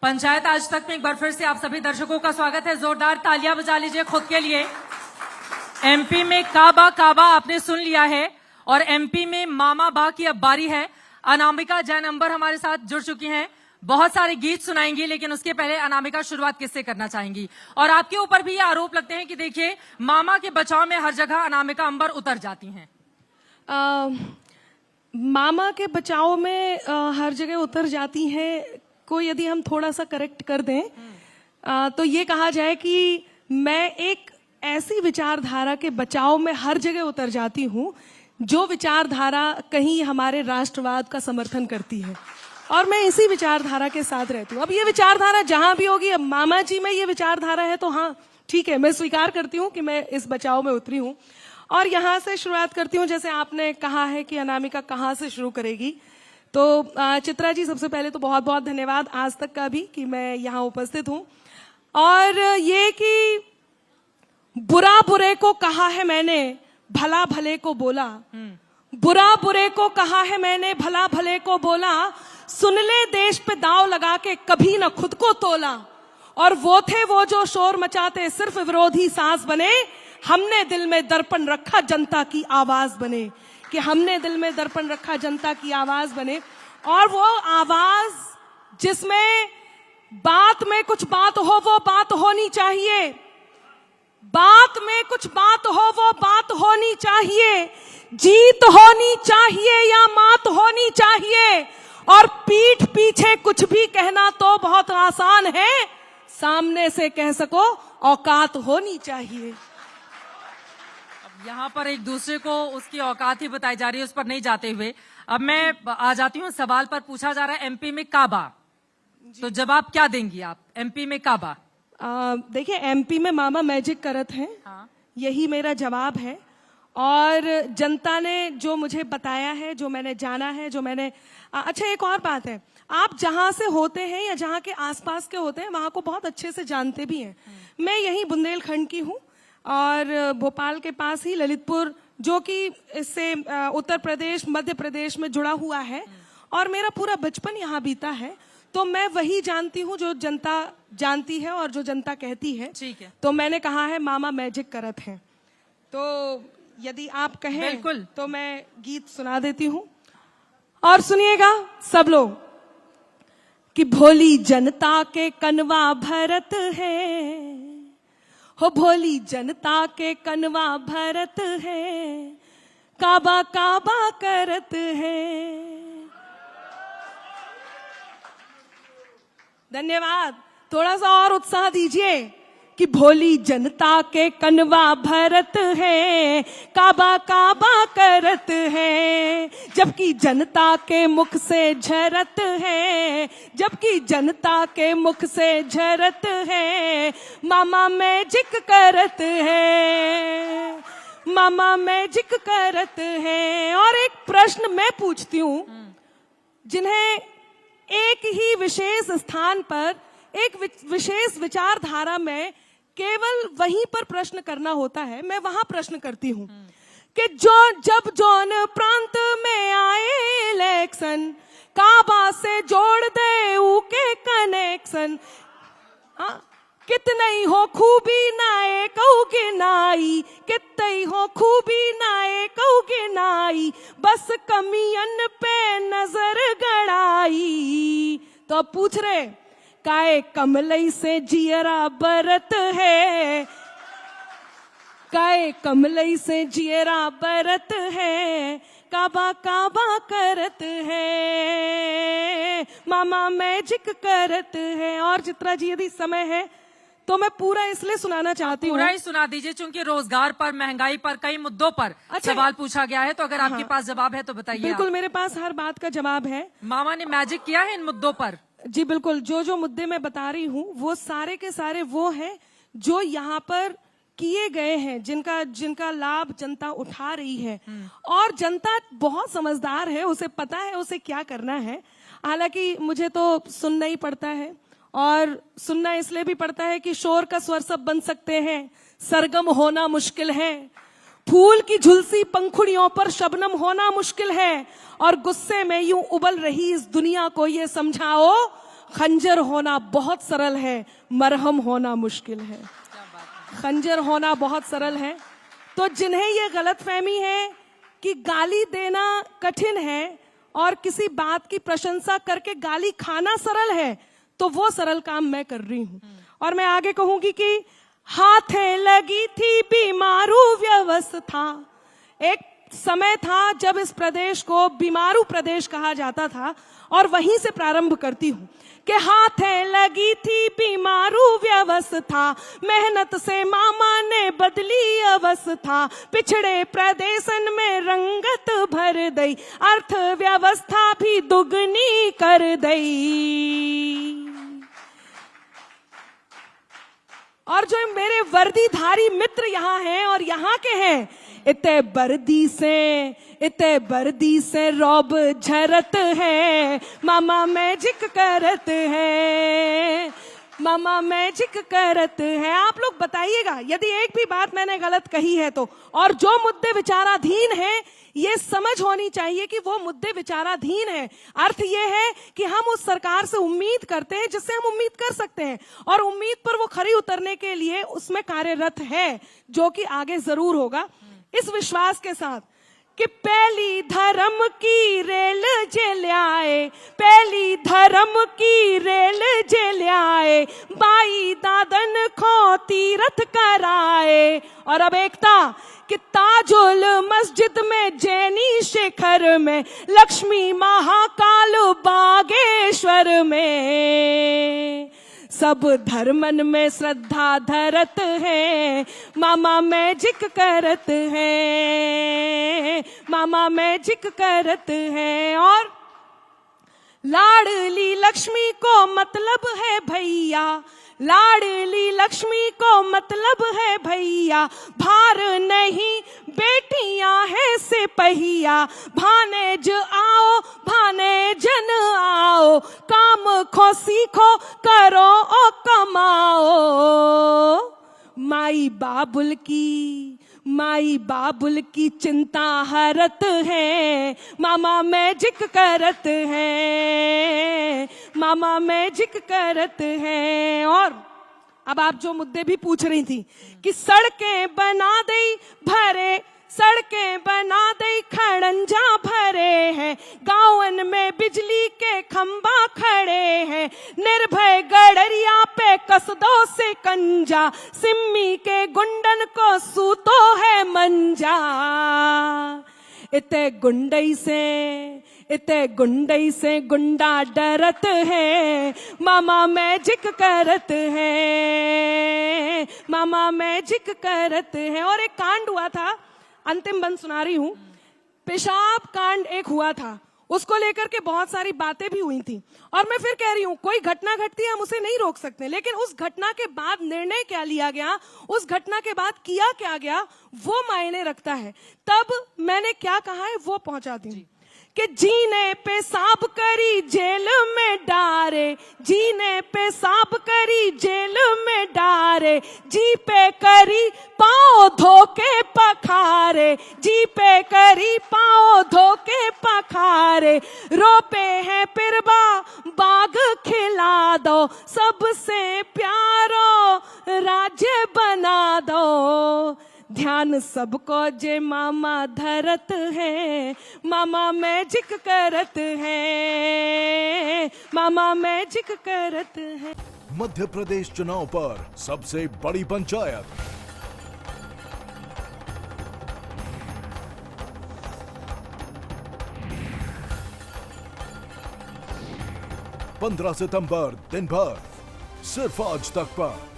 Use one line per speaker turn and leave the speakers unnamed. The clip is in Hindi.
पंचायत आज तक में एक बार फिर से आप सभी दर्शकों का स्वागत है। जोरदार तालियां बजा लीजिए खुद के लिए। एमपी में काबा काबा आपने सुन लिया है और एमपी में मामा बा की अब बारी है। अनामिका जैन अंबर हमारे साथ जुड़ चुकी हैं, बहुत सारे गीत सुनाएंगी, लेकिन उसके पहले अनामिका शुरुआत किससे करना चाहेंगी? और आपके ऊपर भी ये आरोप लगते हैं कि देखिए मामा के बचाव में हर जगह अनामिका अंबर उतर जाती हैं।
मामा के बचाव में हर जगह उतर जाती हैं को यदि हम थोड़ा सा करेक्ट कर दें तो ये कहा जाए कि मैं एक ऐसी विचारधारा के बचाव में हर जगह उतर जाती हूँ जो विचारधारा कहीं हमारे राष्ट्रवाद का समर्थन करती है, और मैं इसी विचारधारा के साथ रहती हूँ। अब ये विचारधारा जहां भी होगी, अब मामा जी में ये विचारधारा है तो हाँ ठीक है, मैं स्वीकार करती हूँ कि मैं इस बचाव में उतरी हूँ और यहाँ से शुरुआत करती हूँ। जैसे आपने कहा है कि अनामिका कहाँ से शुरू करेगी, तो चित्रा जी सबसे पहले तो बहुत बहुत धन्यवाद आज तक का भी कि मैं यहाँ उपस्थित हूँ। और ये कि बुरा बुरे को कहा है मैंने, भला भले को बोला, बुरा बुरे को कहा है मैंने, भला भले को बोला, सुन ले देश पे दाव लगा के कभी न खुद को तोला, और वो थे वो जो शोर मचाते सिर्फ विरोधी सांस बने, हमने दिल में दर्पण रखा जनता की आवाज बने, कि हमने दिल में दर्पण रखा जनता की आवाज बने। और वो आवाज जिसमें बात में कुछ बात हो वो बात होनी चाहिए, बात में कुछ बात हो वो बात होनी चाहिए, जीत होनी चाहिए या मात होनी चाहिए, और पीठ पीछे कुछ भी कहना तो बहुत आसान है, सामने से कह सको औकात होनी चाहिए।
यहाँ पर एक दूसरे को उसकी औकात ही बताई जा रही है, उस पर नहीं जाते हुए अब मैं आ जाती हूँ सवाल पर। पूछा जा रहा है एमपी में काबा, तो जवाब क्या देंगी आप? एमपी में काबा,
देखिए एमपी में मामा मैजिक करत हैं,
हाँ।
यही मेरा जवाब है। और जनता ने जो मुझे बताया है, जो मैंने जाना है, जो मैंने अच्छा एक और बात है, आप जहां से होते हैं या जहां के आसपास के होते हैं वहां को बहुत अच्छे से जानते भी हैं। मैं यही बुंदेलखंड की हूँ और भोपाल के पास ही ललितपुर, जो कि इससे उत्तर प्रदेश मध्य प्रदेश में जुड़ा हुआ है, और मेरा पूरा बचपन यहाँ बीता है, तो मैं वही जानती हूँ जो जनता जानती है और जो जनता कहती है।
ठीक है,
तो मैंने कहा है मामा मैजिक करत हैं, तो यदि आप कहें
बिल्कुल
तो मैं गीत सुना देती हूँ और सुनिएगा सब लोग कि भोली जनता के कनवा भरत है, हो भोली जनता के कनवा भरत है, काबा काबा करत है। धन्यवाद, थोड़ा सा और उत्साह दीजिए कि भोली जनता के कनवा भरत है, काबा काबा करत है, जबकि जनता के मुख से झरत है, जबकि जनता के मुख से झरत है, मामा मैजिक करत है, मामा मैजिक करत है। और एक प्रश्न मैं पूछती हूँ, जिन्हें एक ही विशेष स्थान पर एक विशेष विचारधारा में केवल वहीं पर प्रश्न करना होता है, मैं वहां प्रश्न करती हूँ कि जो जब जौन प्रांत में आए इलेक्शन, काबा से जोड़ दे उके कनेक्शन, हाँ कितनी हो खूबी नाए कहोगे नाई, कितनी हो खूबी नाए कहोगे नाई, बस कमियन पे नजर गड़ाई। तो अब पूछ रहे काए कमलई से जियरा बरत है, काए कमलई से जियरा बरत है, काबा काबा करत है, मामा मैजिक करत है। और चित्रा जी यदि समय है तो मैं पूरा इसलिए सुनाना चाहती हूँ।
पूरा ही सुना दीजिए, चूंकि रोजगार पर, महंगाई पर, कई मुद्दों पर सवाल पूछा गया है, तो अगर आपके पास जवाब है तो बताइए।
बिल्कुल, मेरे पास हर बात का जवाब है।
मामा ने मैजिक किया है इन मुद्दों पर?
जी बिल्कुल, जो जो मुद्दे मैं बता रही हूँ वो सारे के सारे वो हैं जो यहाँ पर किए गए हैं, जिनका लाभ जनता उठा रही है। और जनता बहुत समझदार है, उसे पता है उसे क्या करना है। हालांकि मुझे तो सुनना ही पड़ता है, और सुनना इसलिए भी पड़ता है कि शोर का स्वर सब बन सकते हैं, सरगम होना मुश्किल है, फूल की झुलसी पंखुड़ियों पर शबनम होना मुश्किल है, और गुस्से में यूं उबल रही इस दुनिया को ये समझाओ खंजर होना बहुत सरल है, मरहम होना मुश्किल है। खंजर होना बहुत सरल है। तो जिन्हें ये गलतफहमी है कि गाली देना कठिन है और किसी बात की प्रशंसा करके गाली खाना सरल है, तो वो सरल काम मैं कर रही हूं। और मैं आगे कहूंगी कि हाथे लगी थी बीमारू व्यवस्था। एक समय था जब इस प्रदेश को बीमारू प्रदेश कहा जाता था, और वहीं से प्रारंभ करती हूं कि हाथे लगी थी बीमारू व्यवस्था, मेहनत से मामा ने बदली अवस्था, पिछड़े प्रदेशन में रंगत भर दई, अर्थव्यवस्था भी दुगनी कर दई। और जो मेरे वर्दीधारी मित्र यहाँ हैं और यहाँ के हैं, इते बर्दी से रौब झरत है, मामा मैजिक करत है, मामा मैजिक करत है। आप लोग बताइएगा यदि एक भी बात मैंने गलत कही है तो, और जो मुद्दे विचाराधीन हैं ये समझ होनी चाहिए कि वो मुद्दे विचाराधीन है। अर्थ ये है कि हम उस सरकार से उम्मीद करते हैं जिससे हम उम्मीद कर सकते हैं, और उम्मीद पर वो खरी उतरने के लिए उसमें कार्यरत है, जो कि आगे जरूर होगा, इस विश्वास के साथ कि पहली धर्म की रेल जेल आए, पहली धर्म की रेल जेल आए, बाई दादन को तीरथ कराए। और अब एकता कि ताजुल मस्जिद में, जैनी शिखर में, लक्ष्मी महाकाल बागेश्वर में, सब धर्मन में श्रद्धा धरत है, मामा मैजिक करत है, मामा मैजिक करत है। और लाडली लक्ष्मी को मतलब है भैया, लाडली लक्ष्मी को मतलब है भैया, भार नहीं बेटियां हैं सिपहिया, भानेज आओ भानेजन आओ, काम खो सीखो करो ओ कमाओ, माई बाबुल की चिंता हरत है, मामा मैजिक करत है, मामा मैजिक करत है। और अब आप जो मुद्दे भी पूछ रही थी कि सड़कें बना दई भरे, सड़कें बना दई खड़ंजा भरे हैं, गाँवन में बिजली के खंबा खड़े हैं, निर्भय गडरिया पे कस दो से कंजा, सिम्मी के गुंडन को सूतो है मंजा। इते गुंडई से गुंडा डरत है, मामा मैजिक करत है, मामा मैजिक करत है। और एक कांड हुआ था, अंतिम बंद सुना रही हूं, पेशाब कांड एक हुआ था, उसको लेकर के बहुत सारी बातें भी हुई थी। और मैं फिर कह रही हूं, कोई घटना घटती है हम उसे नहीं रोक सकते, लेकिन उस घटना के बाद निर्णय क्या लिया गया, उस घटना के बाद किया क्या गया, वो मायने रखता है। तब मैंने क्या कहा है वो पहुंचा दी कि जीने पे साब करी जेल में डारे, जीने पे साब करी जेल में डारे, जी पे करी पाँव धोके पखारे, जी पे करी पाँव धोके पखारे, रोपे हैं पिरबा बाग खिला दो, सबसे प्यारो राज्य बना दो, ध्यान सबको जे मामा धरत है, मामा मैजिक करत है, मामा मैजिक करत है।
मध्य प्रदेश चुनाव पर सबसे बड़ी पंचायत 15 सितंबर दिन भर सिर्फ आज तक पर।